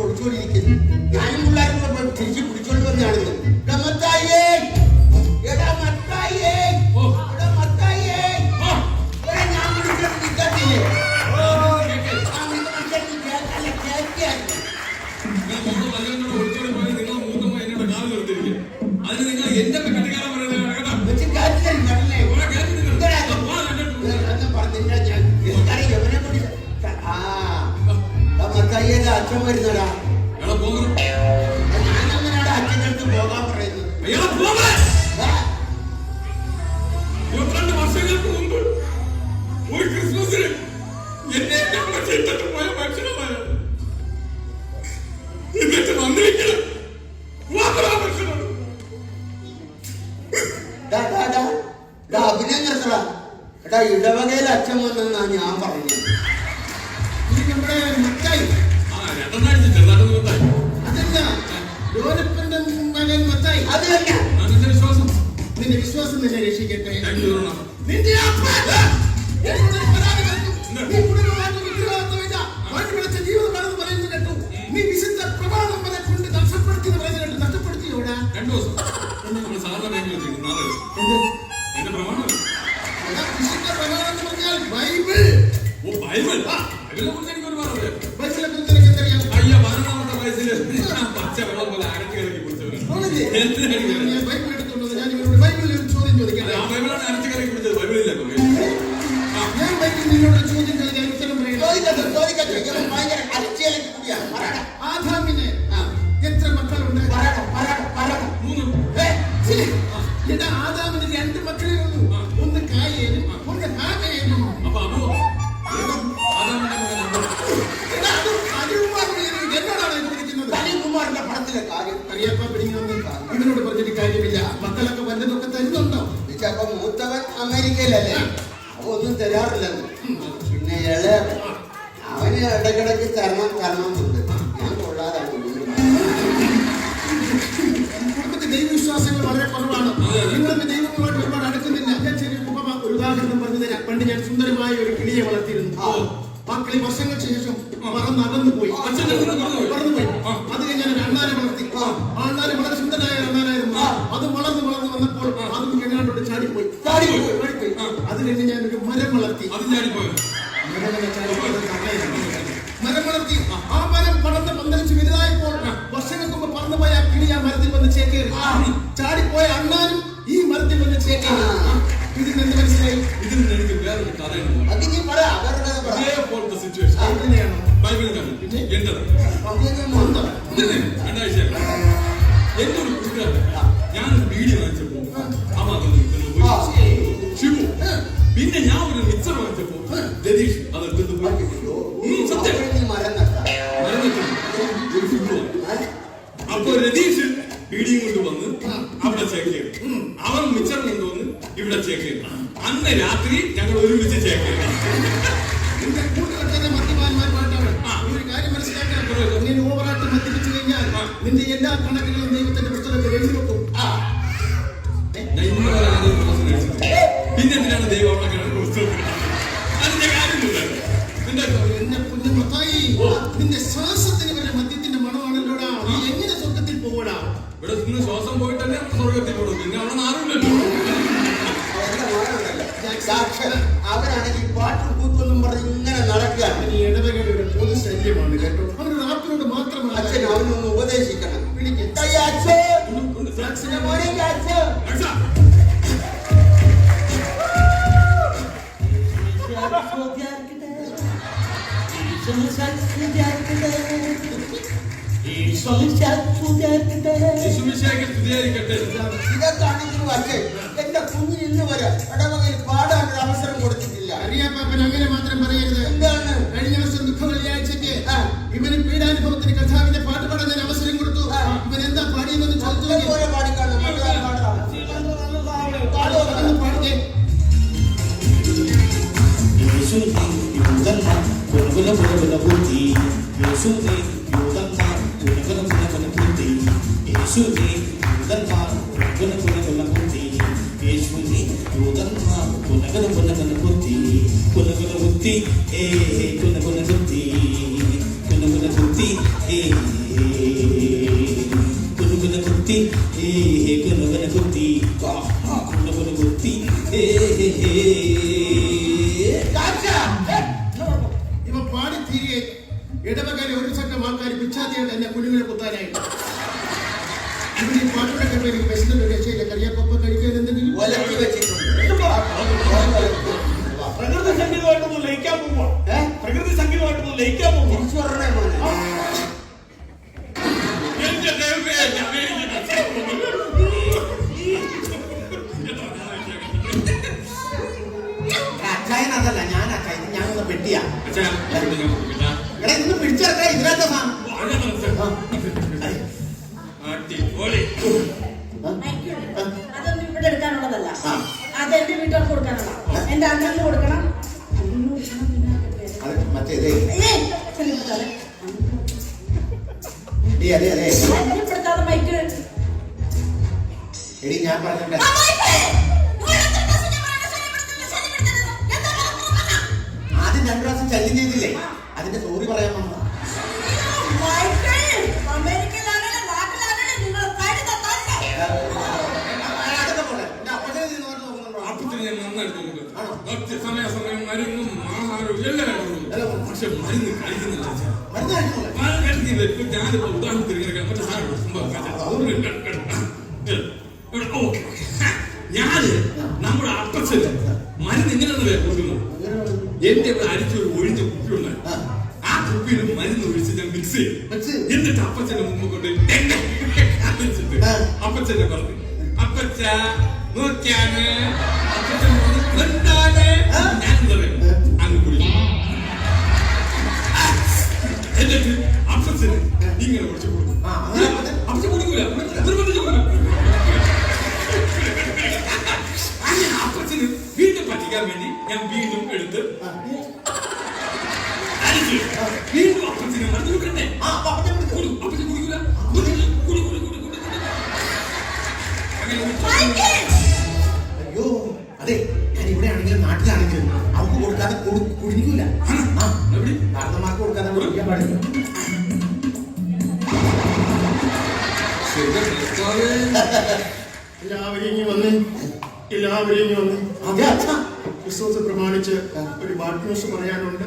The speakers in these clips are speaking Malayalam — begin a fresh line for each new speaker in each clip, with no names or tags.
ഒളിച്ചോണ്ടിരിക്കുന്നു. ഞാനും പിള്ളേരും കൂടെ തിരിച്ച് പിടിച്ചോണ്ട് വന്നാണെന്ന്. ഞാൻ വിളിച്ചത് നിൽക്കത്തില്ലേ? അച്ഛൻ വരുന്നടാ. ഞാനെങ്ങനെയാണ് അച്ഛൻ്റെ അടുത്ത് പോകാൻ പറയുന്നത്?
22 വർഷങ്ങൾക്ക് മുമ്പ് ഒരു ക്രിസ്മസിന് എന്നെ ചെയ്തിട്ട് പോയ മനുഷ്യനാണ്. എന്നിട്ട് വന്നിരിക്കണം
അഭിനയം നിർത്തടാ. എടാ ഇടവകയിൽ അച്ഛൻ വന്നെന്നാ ഞാൻ പറഞ്ഞത്. നമ്മുടെ മുത്തായി അതല്ല ലോലപ്പന്റെ മകൻ മത്തായി. അത് തന്നെ നിന്റെ വിശ്വാസം. നിന്റെ വിശ്വാസം നിന്നെ രക്ഷിക്കട്ടെ. നിന്റെ ജീവിതമാണെന്ന് പറയുന്നത് കേട്ടു. നീ വിശുദ്ധ പ്രമാണം വരെ കൊണ്ട് നഷ്ടപ്പെടുത്തി പറയുന്നത് നഷ്ടപ്പെടുത്തിയോടാ.
2 ദിവസം സാധാരണ
വിശുദ്ധ പ്രമാണം എന്ന് പറഞ്ഞാൽ ബൈബിൾ.
ബൈബിൾ ബൈബിളിനെ കുറിച്ച് എനിക്കൊരു പറഞ്ഞു.
ബൈബിളിനെ കുറിച്ച് എനിക്ക് എന്തറിയാം?
അയ്യ 12ാമത്തെ വയസ്സിൽ പച്ച വെള്ളം പോലെ അരച്ച് കലക്കി കുടിച്ചവർ.
ബൈബിൾ എടുത്തുള്ളത് ഞാൻ ഇവരോട് ബൈബിളിൽ ഒരു ചോദ്യം ചോദിക്കാം.
ആ ബൈബിളാണ് അരച്ച് കലക്കി കുടിച്ചത്. ബൈബിളില്ല.
ഞാൻ ബൈബിളിൽ നിന്നോട് ചോദ്യം ചോദിക്കാൻ ഉത്തരം പറയാം. ആദാമിന് എത്ര മക്കളുണ്ട്? 3. ആദാമിന് 2 മക്കളേ ഉള്ളൂ. ഒന്ന് കായേനും ഒന്ന് ഹാബേലും. അനിൽകുമാറിന്റെ പടത്തിലെ കാര്യം അറിയാപ്പ പിടിക്കുന്നു. ഇവനോട് പറഞ്ഞിട്ട് കാര്യമില്ല. മക്കളൊക്കെ വല്ലതൊക്കെ തരുന്നുണ്ടോ? ചിലപ്പോ മൂത്തവൻ അമേരിക്കയിലല്ലേ, ഒന്നും തരാറില്ലെന്ന്. പിന്നെ ഇളയവൻ അവന് ഇടക്കിടക്ക് തരണമെന്നുണ്ട്. ഞാൻ കൊള്ളാതാണ്. കുടുംബത്തിൽ ദൈവവിശ്വാസങ്ങൾ വളരെ കുറവാണ്. നിങ്ങൾക്ക് ദൈവങ്ങളുമായിട്ട് ഒരുപാട് അടുക്കുന്നില്ല. ഞാൻ ചെറിയ ഒരു ഉദാഹരണം പറഞ്ഞു തരാം. പണ്ട് ഞാൻ സുന്ദരമായ ഒരു കിളിയെ വളർത്തിയിരുന്നു. ആ കിളി വർഷങ്ങൾക്ക് ശേഷം പറന്നകന്നു പോയി. പറന്നുപോയി. അത് കഴിഞ്ഞാൽ ഒരു അണ്ണാനെ വളർത്തി. അണ്ണാനെ വളരെ സുന്ദരനായ അണ്ണാനായിരുന്നു. അത് വളർന്നു വന്നപ്പോൾ അതും കിണാണ്ടോട് ചാടിപ്പോയി. അത് കഴിഞ്ഞ് ഞാൻ ഒരു മരം വളർത്തി. മരം വളർത്തി. ആ മരം പടർന്ന് പന്തലിച്ച് വലുതായപ്പോൾ വർഷങ്ങൾക്ക് മുമ്പ് പറന്നുപോയ ആ കിളി ആ മരത്തിൽ വന്ന് ചേക്കേറി. ചാടിപ്പോയ അണ്ണാനും ഈ മരത്തിൽ വന്ന് ചേക്കേറി. ഇതിന് എന്ത് മനസ്സിലായി? ഇതിൽ നിന്ന് എനിക്ക് വേറൊരു കഥയുണ്ട്. എന്റെ ഒരു കൂട്ടുകാരൻ ഞാനൊരു വീഡിയോ വാങ്ങിച്ചപ്പോ ശിവു, പിന്നെ ഞാൻ ഒരു മിക്സർ വാങ്ങിച്ചപ്പോ രതീഷ് അതെടുത്ത് പോയി. സത്യം അപ്പൊ രതീഷ് വീഡിയോ കൊണ്ട് വന്ന് അവിടെ ചേക്കേറി. അവൻ മിക്സർ കൊണ്ടുവന്ന് ഇവിടെ ചേക്കേറി. അന്ന് രാത്രി ഞങ്ങൾ ഒരുമിച്ച് ചേക്കേറി. ഓവറായിട്ട് മദ്യപിച്ചു കഴിഞ്ഞാൽ നിന്റെ എല്ലാ കണക്കുകളും ദൈവത്തിന്റെ പുസ്തകത്തിൽ എഴുതി വെക്കും. പിന്നെ എന്തിനാണ് ദൈവം അവിടെ കിടക്കുന്ന പുസ്തകത്തിൽ? അതിന്റെ കാര്യമില്ല. എന്നെ കുഞ്ഞുമത്തായി, നിന്റെ ശ്വാസത്തിന് വരെ മദ്യത്തിന്റെ മണമാണല്ലോടാ. നീ എങ്ങനെ സ്വർഗത്തിൽ പോകൂടാ? ഇവിടെ നിന്ന് ശ്വാസം പോയിട്ട് തന്നെ സ്വർഗത്തിൽ പോകും. പിന്നെ അവിടെ നാറുമില്ലല്ലോ. അവരാണെങ്കിൽ പാട്ടും കൂത്തൊന്നും പറഞ്ഞ് ഇങ്ങനെ നടക്കുക. ഈ ഇടവകയുടെ പൊതു ശല്യമാണ് കേട്ടോ. അവരുടെ റാപ്പിനോട് മാത്രമാണ്. അച്ഛൻ അവനൊന്ന് ഉപദേശിക്കണം. ഇതൊക്കെയാണെങ്കിലും അച്ഛൻ എന്റെ കുഞ്ഞിന് ഇന്ന് വരെ ഇടവകയിൽ പാടാൻ ഒരു അവസരം കൊടുത്തിട്ടില്ല. അറിയാപ്പാപ്പൻ അങ്ങനെ മാത്രം പറയരുത്. എന്താണ്? കഴിഞ്ഞ വർഷം ദുഃഖ വെള്ളിയാഴ്ചക്ക് ഇവന് പീഡാനുഭവത്തിന് കഥാവിന്റെ പാട്ട് പാടാൻ ഞാൻ അവസരം കൊടുത്തു. ഇവൻ എന്താ പാടിയെന്ന് ചോദിച്ചു. പാടിക്കാണോ? പാടിക്കേ.
Yesu ni yudan ma, kuna gana kuna gana kuti. കുത്തി കുന കുന കുത്തി കുന കുന കുത്തി കുന കുന കുത്തി കുന കുന കുത്തി കുന കുന കുത്തി
ഇവ പാടി തീരെ ഇടവകയിലെ ഒരു ചക്കം ആൾക്കാർ പിച്ചാത്തിയാണ് എന്നെ കുഞ്ഞുങ്ങളെ കുത്താനായിട്ട്. ഇവിടെ ഈ പാട്ടുകൂടെ കേട്ടോ എനിക്ക് വിശന്നിട്ട് രക്ഷയില്ല. കറിയാപ്പ കഴിക്കാൻ എന്തെങ്കിലും
പ്രകൃതി സംഗീതമായിട്ടൊന്നും ലയിക്കാൻ പോവാ. പ്രകൃതി സംഗീതമായിട്ടൊന്നും ലയിക്കാൻ പോവാ.
എന്റെ ദൈവമേ,
അച്ചായൻ അതല്ല, ഞാൻ അച്ചായൻ, ഞാനൊന്ന് പെട്ടിയാ.
അച്ഛാ, ഇവിടെ ഞാൻ പിന്നെ
എടാ ഇന്ന് പിടിച്ചെടുക്കാൻ ഇതിനകത്ത സാധനം.
അടിപൊളി.
അതൊന്നും ഇവിടെ എടുക്കാനുള്ളതല്ല, അത് എന്റെ വീട്ടുകാർക്ക് കൊടുക്കാനുള്ള. എന്റെ അണ്ണന് കൊടുക്കണം.
അത് മറ്റേതേ
ശല്യപ്പെടുത്താതെ
അതെ അതെ
ശല്യപ്പെടുത്താതെ മൈക്ക്.
എടി ഞാൻ പറഞ്ഞിട്ടുണ്ട്. ആദ്യം 2 പ്രാവശ്യം ശല്യം ചെയ്തില്ലേ, അതിന്റെ സോറി പറയാൻ വന്നതാ.
അമേരിക്കയിലാണെങ്കിലും നാട്ടിലാണെങ്കിലും നിങ്ങൾ കടി തന്നാലേ.
അതൊക്കെ പോട്ടെ. എന്റെ അപ്പച്ചനെ നീ നോക്കുന്നുണ്ടോ?
അപ്പത്തിന് ഞാൻ നന്നായിട്ട് നോക്കും. സമയാസമയം മരുന്നും ആഹാരവും എല്ലാം കൊടുക്കും. പക്ഷെ മരുന്ന് കഴിക്കുന്നില്ല അച്ഛാ.
മരുന്ന് കഴിക്കുന്നില്ല.
മരുന്ന് കഴിക്കുന്നില്ല. ഇപ്പൊ ഞാനിപ്പോ ഉദാഹരണത്തിന് മറ്റേ സാധനം സംഭവം ഓക്കെ. ഞാന് നമ്മുടെ അപ്പച്ചന് മരുന്ന് ഇങ്ങനെയാണ് കൊടുക്കുന്നത്. എന്റെ ഇവിടെ അരിച്ചൊരു ഒഴിഞ്ഞ കുപ്പി ഉണ്ടായി. ആ കുപ്പിയിൽ മരുന്ന് ഒഴിച്ച് ഞാൻ മിക്സ് ചെയ്യും. എന്നിട്ട് അപ്പച്ചന്റെ മുമ്പ് കൊണ്ട് വെച്ചിട്ട് അപ്പച്ചനെ പറഞ്ഞു, അപ്പച്ച നോക്കിയാണ്. അപ്പച്ചൻ പറഞ്ഞു, എന്താണ്? ഞാൻ പറയും അങ്ങ് കുടിക്കും. എന്നിട്ട് അപ്പച്ചന് ഇങ്ങനെ കുടിച്ചു കൊടുക്കും. അപ്പച്ചൻ കുടിക്കൂല, നിർബന്ധിച്ച് കൊടുക്കും. അങ്ങനെ അപ്പച്ചന് വീണ്ടും പറ്റിക്കാൻ വേണ്ടി ഞാൻ വീണ്ടും എടുത്ത് വീണ്ടും അപ്പച്ചനെ മറന്നു കൊടുക്കണ്ടേ? അപ്പച്ചൻ കുടിക്കൂല.
അയ്യോ അതെ, ഞാൻ ഇവിടെ ആണെങ്കിലും നാട്ടിലാണെങ്കിലും അവർക്ക് കൊടുക്കാതെ കുടിക്കൂല. കാരണന്മാർക്ക് കൊടുക്കാതെ കുടിക്കാൻ പാടില്ല.
എല്ലാവരും ഇനി വന്ന്
അതെ അച്ഛാ.
ക്രിസ്മസ് പ്രമാണിച്ച് ഒരു ബാഡ് ന്യൂസ് പറയാനുണ്ട്.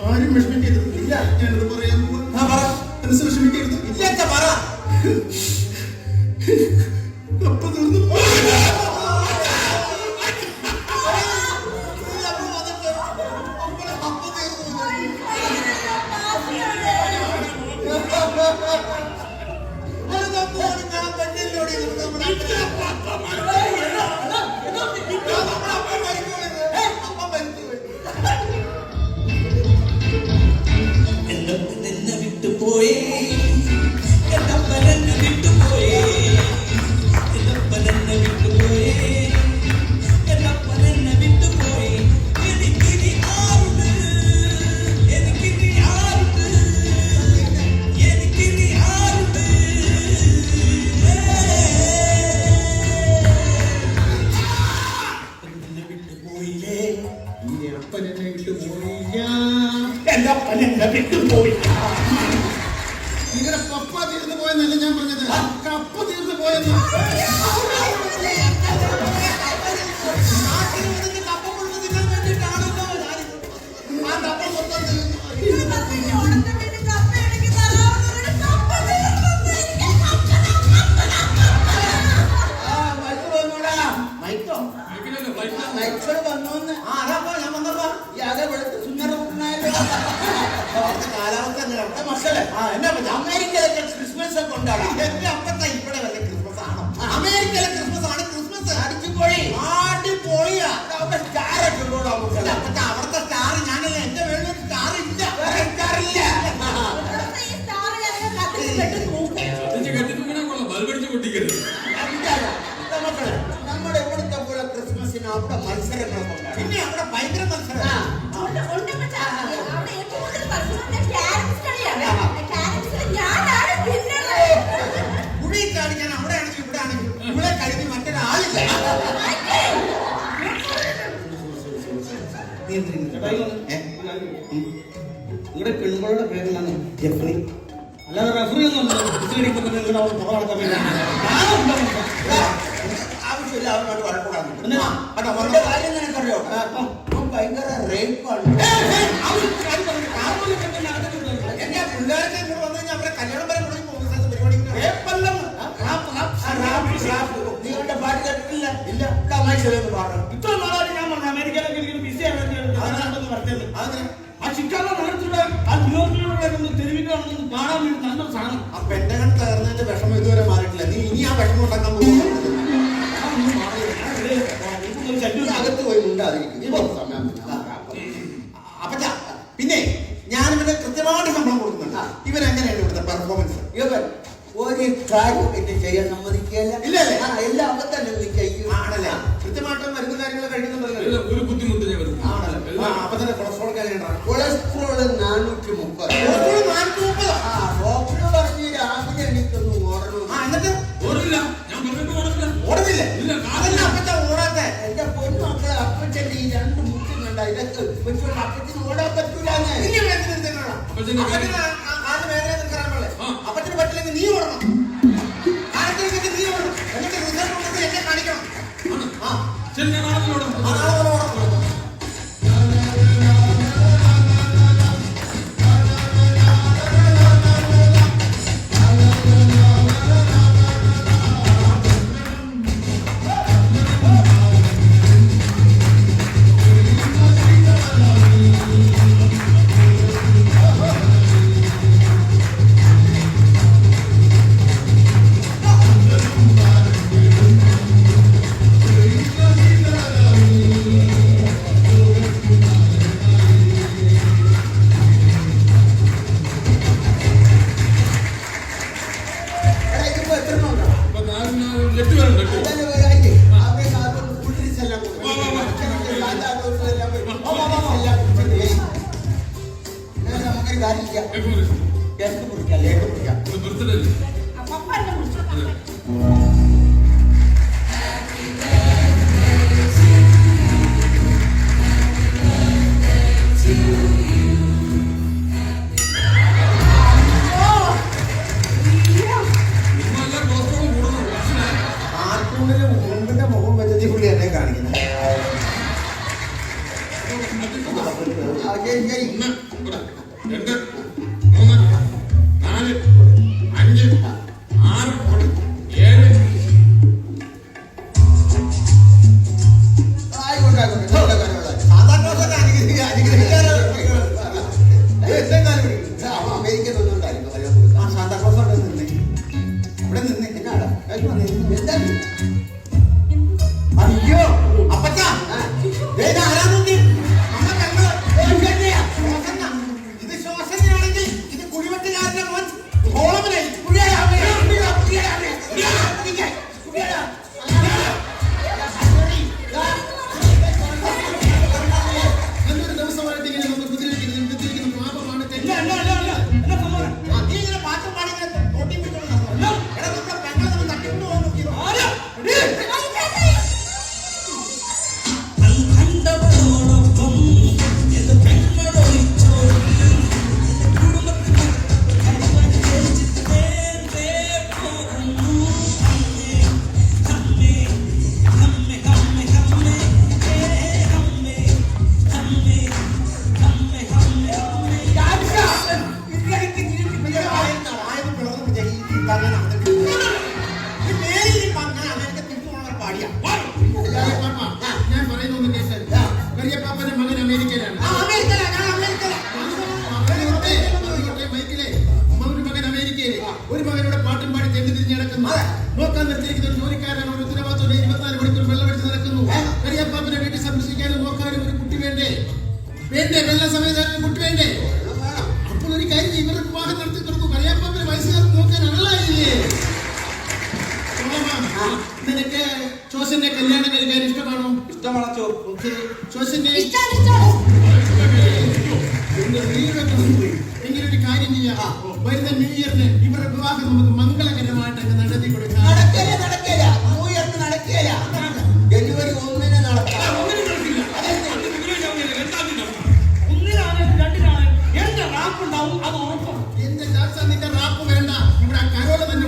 ആരും വിഷമിക്കരുത്. ഇല്ല, ഞാനത് പറയാൻ പോവാ. മനസ്സ് വിഷമിക്കരുത്.
ഇല്ല അച്ഛാ, പറ.
അപ്പൊ തീർന്നു.
എന്നെ വിട്ടുപോയേ, എന്നെ വിട്ടുപോയേ, എന്നെ വിട്ടുപോയേ, എന്നെ വിട്ടുപോയേ. എനിക്കിനി ആരുണ്ട്, എനിക്കിനി ആരുണ്ട്, എനിക്കിനി ആരുണ്ട്. എന്നെ വിട്ടുപോയില്ലേ,
ഈ അപ്പനെന്നെ വിട്ടുപോയില്ല.
എന്റെ അപ്പൻ എന്നെ വിട്ടുപോയി.
നിങ്ങളുടെ പപ്പ തീർന്നു പോയെന്നല്ല ഞാൻ പറഞ്ഞത്, കപ്പ തീർന്നു പോയെന്ന്.
അമേരിക്കയിലൊക്കെ ക്രിസ്മസ് ഒക്കെ ഉണ്ടാകും. എന്റെ അപ്പത്തെ ഇവിടെ വല്ല ക്രിസ്മസ് ആണോ? അമേരിക്കയിലെ ക്രിസ്മസ് ആണ്. ക്രിസ്മസ് അടിച്ചുപൊളി, ആടിപ്പൊളിയാ. അവിടെ സ്റ്റാർ ഒക്കെ ഉണ്ടോ? അപ്പത്തെ അവിടുത്തെ സ്റ്റാർ ഞാനല്ല. എന്റെ വേണ്ടി സ്റ്റാർ ഇല്ല, സ്റ്റാർ ഇല്ല.
ബൾബടിച്ച് പൊട്ടിക്കരുത്.
മക്കളെ, നമ്മുടെ ഇവിടുത്തെ പോലെ ക്രിസ്മസിന് അവിടെ മത്സരങ്ങളൊക്കെ ഉണ്ടാകും. പിന്നെ അവിടെ ഭയങ്കര മത്സരം. കുഴി കാണിക്കാൻ അവിടെ ആണെങ്കിലും ഇവിടെ ആണെങ്കിലും ഇവിടെ കഴിഞ്ഞ് മറ്റൊരാളില്ല. നീ എന്തിനാ
ചേട്ടാ, ഇങ്ങ് വന്ന്. നിങ്ങളുടെ പെൺകുട്ടിയുടെ പേരിലാണ്
ജെഫ്രി
അല്ലാതെ റെഫറി ഒന്നും നിങ്ങളുടെ അവിടെ പുറം നടക്കാൻ വേണ്ടി
ആവശ്യമില്ല അവനോട് വഴക്കൂടാൻ
എന്തിനാ?
അവന്റെ കാര്യം നിനക്കറിയോ അവൻ ഭയങ്കര റേപ്പാണ് എന്റെ പിള്ളേർക്ക് ഇങ്ങോട്ട് വന്നു കഴിഞ്ഞാൽ അവരെ കല്യാണം വരെ മുടങ്ങി പോകുന്ന സ്ഥലത്ത് പരിപാടിക്ക് നിങ്ങളുടെ പാട്ട് കേട്ടിട്ടില്ല ഇല്ല തമാശയൊന്നും പാടാം
ഇത്ര നാളായിട്ട് ഞാൻ പറഞ്ഞു അമേരിക്കയിലൊക്കെ എനിക്ക് ബിസിയാണ് പറഞ്ഞത് ആ ചിക്കാഗോ നഗരത്തിലൂടെ ആ ന്യൂയോർക്കിലൂടെ തെരുവിലാണെന്ന് കാണാൻ വേണ്ടി നല്ലൊരു സാധനം
ആ പെണ്ണകൾ തകർന്നതിന്റെ വിഷമം ഇതുവരെ മാറിയിട്ടില്ല നീ ഇനി ആ വിഷമം ഉണ്ടാക്കാൻ പോകുന്നു അകത്ത് പോയി ഉണ്ടാതിരിക്കും അപ്പച്ച പിന്നെ ഞാൻ ഇവന് കൃത്യമായിട്ട് ശമ്പളം കൊടുക്കുന്നുണ്ട് ഇവൻ എങ്ങനെയാണ് ഇവിടുത്തെ പെർഫോമൻസ് ഇവൻ ഒരു കാര്യം എന്നെ ചെയ്യാൻ സമ്മതിക്കുകയല്ല ഇല്ലല്ലേ എല്ലാം അവൻ തന്നെ നീ ചെയ്യും ആണല്ലേ കൃത്യമായിട്ട് മരുന്ന് കാര്യങ്ങൾ കഴിക്കുന്നുണ്ടല്ലോ
ഒരു ബുദ്ധിമുട്ട് ഞാൻ വരുന്നു.
ആണല്ലോ അപ്പൊ തന്നെ കൊളസ്ട്രോൾ കൊളസ്ട്രോൾ 430 ഡോക്ടർ പറഞ്ഞു രാവിലെ എനിക്കൊന്ന് ഓടണം എന്നിട്ട്
ഓടില്ല, ഞാൻ പറഞ്ഞിട്ട് ഓടില്ല.
ഓടുന്നില്ലേ
ഇല്ല,
അതല്ല അപ്പച്ച ഓടാത്തെ എന്റെ പൊന്നു മക്കളെ അപ്പച്ചന്റെ ഈ രണ്ട് മുറ്റും കണ്ട ഇതൊക്കെ വെച്ചുകൊണ്ട് അപ്പച്ചന് ഓടാൻ പറ്റൂലെന്ന് ആദ്യം വേറെ നിൽക്കാൻ പോലെ അപ്പച്ചന് പറ്റില്ലെങ്കിൽ നീ ഓടണം ആരൊക്കെ നീ ഓടണം എന്നിട്ട് റിസൾട്ട് ഉണ്ടെങ്കിൽ എന്നെ കാണിക്കണം
ശരി, ഞാൻ നാളെ ഓടാം.
ഓടണം
അപ്പൊ ഞാൻ 8 പേരുണ്ട്.
നമുക്കൊരു കാര്യം ചെയ്യാം
എപ്പോ
കേസ് കുടിക്കാം ലേറ്റ് കുടിക്കാം
ബർത്ത്ഡേ അല്ലേ?
പപ്പ എന്നെ വിളിച്ചു
നിങ്ങളല്ല കൊളസ്ട്രോൾ കൂടുന്നു. പ്രശ്നമായി.
കാർട്ടൂണില് ഉറുമ്പിന്റെ മുഖം വെച്ചതി പുള്ളി എന്നെ കാണിക്കുന്നത് ശരി ശരി
1, 2, 3, 4, 5, 6, 7.
അയ്യോ അപ്പച്ചാ ഇത് ശ്വാസനയാണെങ്കിൽ ഇത് കുടിവെട്ടുകാരന്റെ മോൻ കോളമനായി
നല്ലൊരു ദിവസമായിട്ട് ഇങ്ങനെ നമ്മൾ കുതിരിക്കുന്ന പാപമാണ് തെറ്റ്.
നീ ഇങ്ങനെ പാട്ടും പാടി ഇങ്ങനെ തോട്ടി പിടിച്ചോളൂ എടാ നമ്മുടെ പെങ്ങളെ നമ്മൾ തട്ടിക്കൊണ്ട് പോകാൻ നോക്കിയോ
കണ്ടവളോടൊപ്പം എന്റെ പെങ്ങളൊളിച്ചോടി കുടുംബത്തിൽ പോകുന്നു അമ്മേ അമ്മേ അമ്മേ അമ്മേ അമ്മേ അമ്മേ അമ്മേ അമ്മേ അമ്മേ അമ്മേ
പാടിയാ
പാപ്പ, ഞാൻ പറയുന്നൊന്ന് കേട്ട്. കറിയപ്പാപ്പന്റെ മകൻ അമേരിക്കയിലാണ്. അതുകൊണ്ടേ മൈക്കിലെ ഒരു മകൻ അമേരിക്കയില്, ഒരു മകനോട് പാട്ടും പാടി തെണ്ടി തിരിഞ്ഞ് നടക്കുന്നു. നോക്കാൻ നിർത്തിയിരിക്കുന്ന ഒരു ജോലിക്കാരൻ ഒരു ഉത്തരവാദിത്വം 24 മണിക്കൂർ വെള്ളം അടിച്ച് നടക്കുന്നു. കറിയപ്പാപ്പനെ വീട്ടിൽ സംരക്ഷിക്കാനും നോക്കാനും ഒരു കുട്ടി വേണ്ടേ? വെള്ള സമയത്ത് ഒരു കുട്ടി വേണ്ടേ? അപ്പോൾ ഒരു കാര്യം ഇവരുടെ വിവാഹം നടത്തി കൊടുക്കും. കറിയപ്പാപ്പനെ വയസ്സുകാർക്ക് നോക്കാൻ ആളായില്ലേ? നിനക്ക് ചോസന്റെ കല്യാണം കഴിക്കാൻ ഇഷ്ടമാണോ?
ഇഷ്ടമാണോ
ചോസന്റെ
ഇഷ്ടമാണ്
എങ്ങനെ ഒരു കാര്യം ചെയ്യാം. വരുന്ന ന്യൂ ഇയറിന് ഇവരുടെ വിവാഹം നമുക്ക് മംഗളകരമായിട്ട് അങ്ങ് നടത്തി കൊടുക്കാം.
നടക്കില്ല ന്യൂ ഇയറിന് നടക്കില്ല ജനുവരി 1 നടക്കാം
ഒന്നിനും നടക്കില്ല. 1 ഫെബ്രുവരി ആവുകയില്ല. 2
അച്ഛൻ നിന്റെ റാപ്പ് വേണ്ട, ഇവിടെ കരോള് തന്നെ